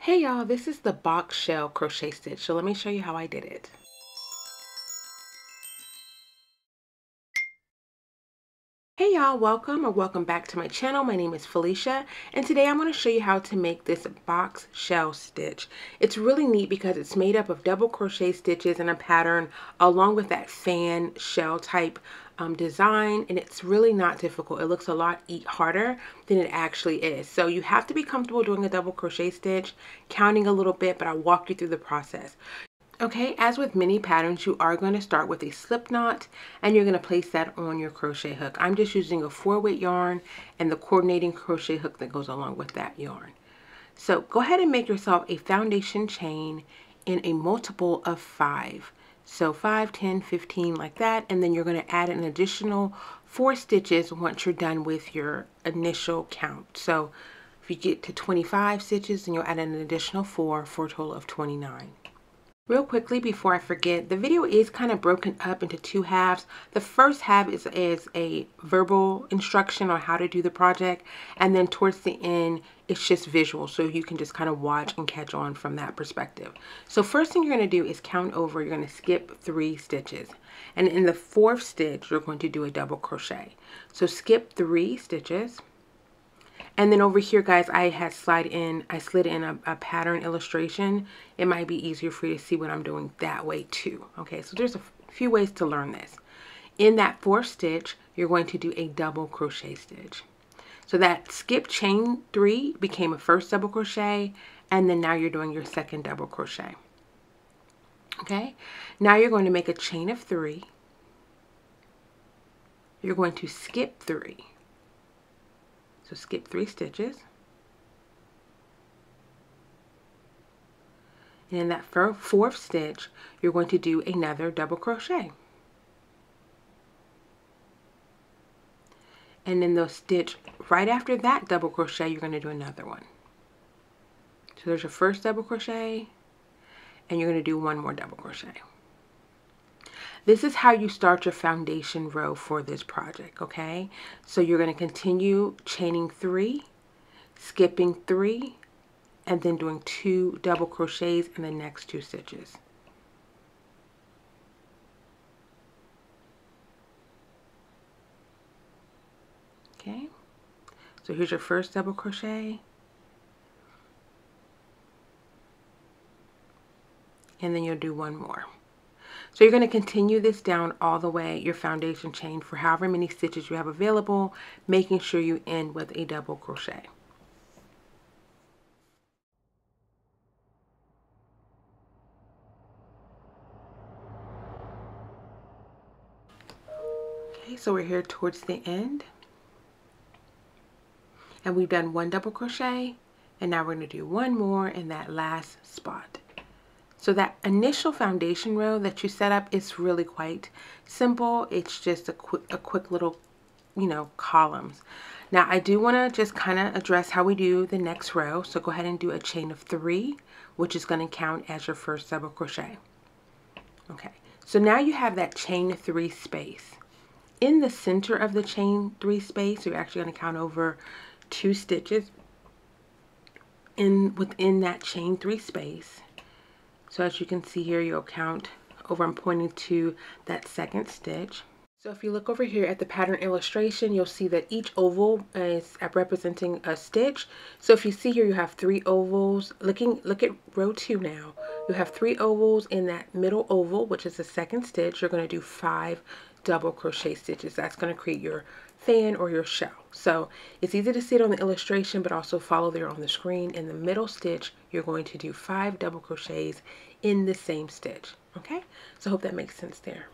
Hey y'all, this is the box shell crochet stitch, so let me show you how I did it. Hey y'all, welcome back to my channel. My name is Felicia, and today I'm going to show you how to make this box shell stitch. It's really neat because it's made up of double crochet stitches and a pattern along with that fan shell type design, and it's really not difficult. It looks a lot harder than it actually is. So you have to be comfortable doing a double crochet stitch, counting a little bit, but I'll walk you through the process. Okay, as with many patterns, you are going to start with a slip knot and you're going to place that on your crochet hook. I'm just using a 4-weight yarn and the coordinating crochet hook that goes along with that yarn. So go ahead and make yourself a foundation chain in a multiple of 5. So 5, 10, 15 like that, and then you're going to add an additional 4 stitches once you're done with your initial count. So if you get to 25 stitches, then you'll add an additional 4 for a total of 29. Real quickly before I forget, the video is kind of broken up into 2 halves. The first half is a verbal instruction on how to do the project, and then towards the end it's just visual, so you can just kind of watch and catch on from that perspective. So first thing you're going to do is count over. You're going to skip 3 stitches, and in the 4th stitch you're going to do a double crochet. So skip 3 stitches. And then over here, guys, I slid in a pattern illustration. It might be easier for you to see what I'm doing that way too. Okay, so there's a few ways to learn this. In that 4th stitch, you're going to do a double crochet stitch. So that skip chain 3 became a first double crochet, and then now you're doing your second double crochet. Okay, now you're going to make a chain of 3. You're going to skip 3. So skip 3 stitches. And in that 4th stitch, you're going to do another double crochet. And then the stitch right after that double crochet, you're going to do another one. So there's your first double crochet, and you're going to do one more double crochet. This is how you start your foundation row for this project, okay? So you're going to continue chaining 3, skipping 3, and then doing 2 double crochets in the next 2 stitches. Okay, so here's your first double crochet, and then you'll do one more. So you're going to continue this down all the way your foundation chain for however many stitches you have available, making sure you end with a double crochet. Okay, so we're here towards the end, and we've done 1 double crochet, and now we're going to do 1 more in that last spot. So that initial foundation row that you set up is really quite simple. It's just a quick little, columns. Now I do want to just kind of address how we do the next row. So go ahead and do a chain of 3, which is going to count as your first double crochet. Okay, so now you have that chain 3 space. In the center of the chain 3 space, you're actually going to count over 2 stitches within that chain 3 space. So as you can see here, you'll count over. I'm pointing to that 2nd stitch. So if you look over here at the pattern illustration, you'll see that each oval is representing a stitch. So if you see here, you have 3 ovals. Look at row 2 now. You have 3 ovals in that middle oval, which is the 2nd stitch. You're going to do 5 double crochet stitches. That's going to create your fan or your shell. So it's easy to see it on the illustration, but also follow there on the screen. In the middle stitch, you're going to do 5 double crochets in the same stitch. Okay, so I hope that makes sense there.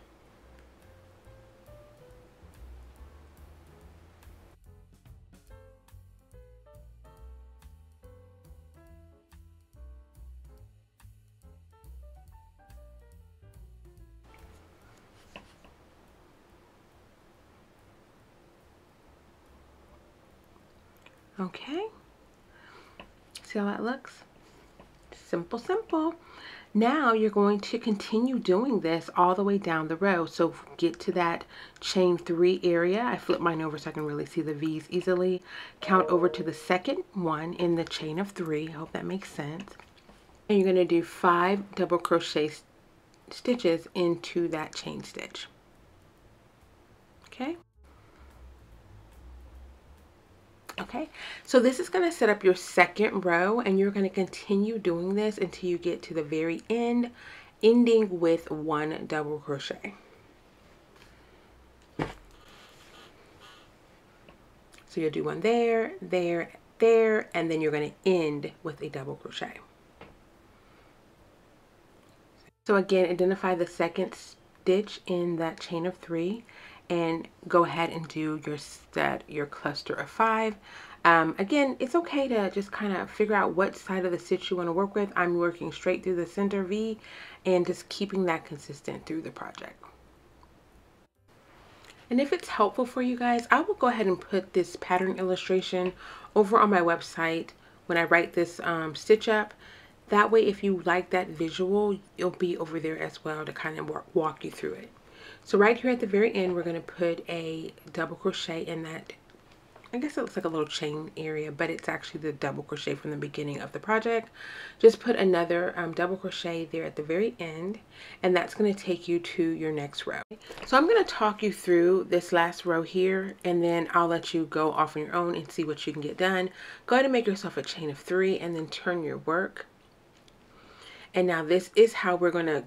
Okay, see how that looks? Simple, simple. Now you're going to continue doing this all the way down the row. So get to that chain 3 area. I flip mine over so I can really see the V's easily. Count over to the second one in the chain of 3. I hope that makes sense. And you're going to do 5 double crochet stitches into that chain stitch. Okay. Okay, so this is going to set up your second row, and you're going to continue doing this until you get to the very end, ending with 1 double crochet. So you'll do one there, there, there, and then you're going to end with a double crochet. So again, identify the second stitch in that chain of 3 and go ahead and do your cluster of 5. Again, it's okay to just kind of figure out what side of the stitch you want to work with. I'm working straight through the center V and just keeping that consistent through the project. And if it's helpful for you guys, I will go ahead and put this pattern illustration over on my website when I write this stitch up. That way, if you like that visual, it'll be over there as well to kind of walk you through it. So right here at the very end, we're going to put a double crochet in that, I guess it looks like a little chain area, but it's actually the double crochet from the beginning of the project. Just put another double crochet there at the very end, and that's going to take you to your next row. So I'm going to talk you through this last row here, and then I'll let you go off on your own and see what you can get done. Go ahead and make yourself a chain of 3 and then turn your work. And now this is how we're going to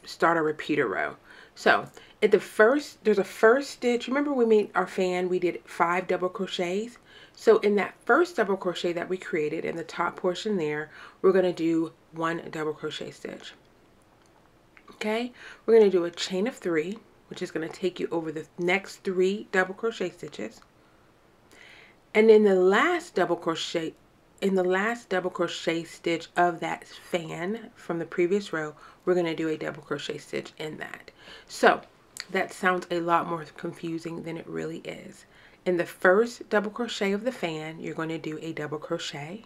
start a repeater row. So at the first, there's a first stitch. Remember we made our fan, we did 5 double crochets. So in that first double crochet that we created in the top portion there, we're going to do 1 double crochet stitch. Okay, we're going to do a chain of 3, which is going to take you over the next 3 double crochet stitches. And in the last double crochet stitch of that fan from the previous row, we're going to do a double crochet stitch in that. So that sounds a lot more confusing than it really is. In the first double crochet of the fan, you're going to do a double crochet.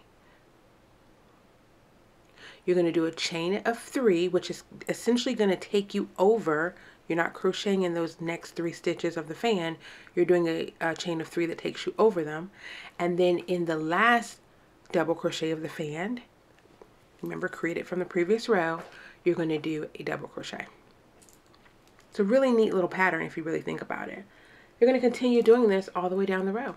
You're going to do a chain of 3, which is essentially going to take you over. You're not crocheting in those next 3 stitches of the fan. You're doing a chain of 3 that takes you over them. And then in the last double crochet of the fan, remember, created from the previous row, you're going to do a double crochet. It's a really neat little pattern if you really think about it. You're going to continue doing this all the way down the row.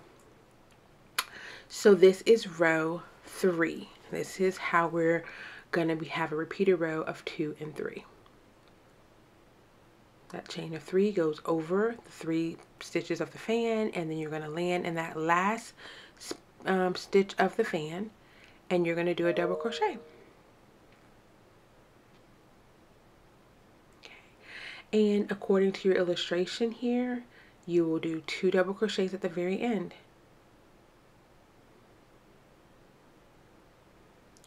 So this is row 3. This is how we're going to have a repeated row of 2 and 3. That chain of 3 goes over the 3 stitches of the fan, and then you're going to land in that last stitch of the fan, and you're going to do a double crochet. Okay. And according to your illustration here, you will do 2 double crochets at the very end.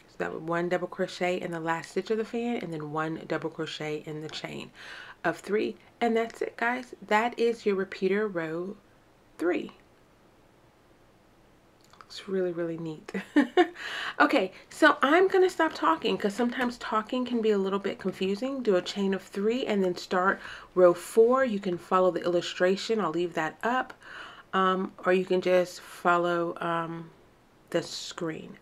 So that was 1 double crochet in the last stitch of the fan, and then 1 double crochet in the chain of 3. And that's it, guys. That is your repeater row 3. It's really, really neat. Okay, so I'm going to stop talking because sometimes talking can be a little bit confusing. Do a chain of 3 and then start row 4. You can follow the illustration. I'll leave that up. Or you can just follow the screen.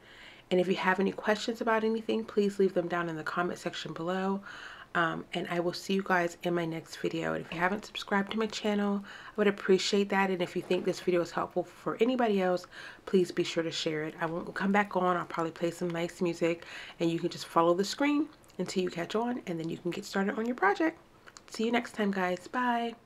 And if you have any questions about anything, please leave them down in the comment section below. And I will see you guys in my next video. And if you haven't subscribed to my channel, I would appreciate that. And if you think this video is helpful for anybody else, please be sure to share it. I won't come back on. I'll probably play some nice music, and you can just follow the screen until you catch on, and then you can get started on your project. See you next time, guys. Bye.